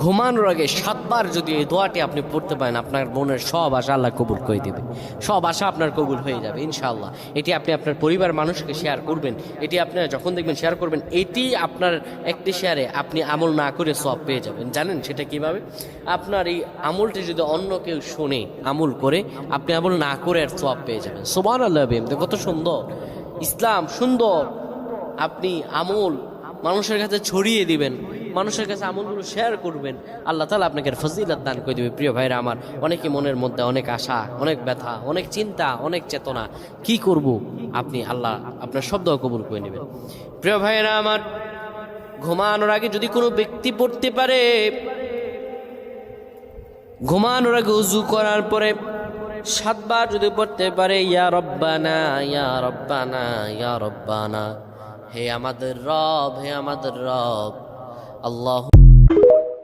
ঘুমানোর আগে 7 বার যদি এই দোয়াটি আপনি পড়তে পারেন, আপনার মনের সব আশা আল্লাহ কবুল করে দেবে। সব আশা আপনার কবুল হয়ে যাবে ইনশাআল্লাহ। এটি আপনি আপনার পরিবার মানুষকে শেয়ার করবেন। এটি আপনারা যখন দেখবেন শেয়ার করবেন, এটি আপনার একটি শেয়ারে আপনি আমল না করে সব পেয়ে যাবেন। জানেন সেটা কিভাবে? আপনার এই আমলটি যদি অন্য কেউ শুনে আমল করে, আপনি আমল না করে আর সব পেয়ে যাবেন। সুবহানাল্লাহ। কত সুন্দর ইসলাম, সুন্দর। আপনি আমল মানুষের কাছে ছড়িয়ে দিবেন, মানুষের কাছে আমলগুলো শেয়ার করবেন, আল্লাহ তাআলা আপনাকে ফজিলত দান করে দেবে। প্রিয় ভাইরা আমার, অনেকে মনের মধ্যে অনেক আশা, অনেক ব্যথা, অনেক চিন্তা, অনেক চেতনা, কি করব, আপনি আল্লাহ আপনার শব্দ কবুল করে নেবেন। প্রিয় ভাইরা আমার, ঘুমানোর আগে যদি কোনো ব্যক্তি পড়তে পারে, ঘুমানোর আগে উযু করার পরে 7 বার যদি পড়তে পারে, ইয়া রব্বানা ইয়া রব্বানা ইয়া রব্বানা, হে আমাদের রব, হে আমাদের রব, আল্লাহ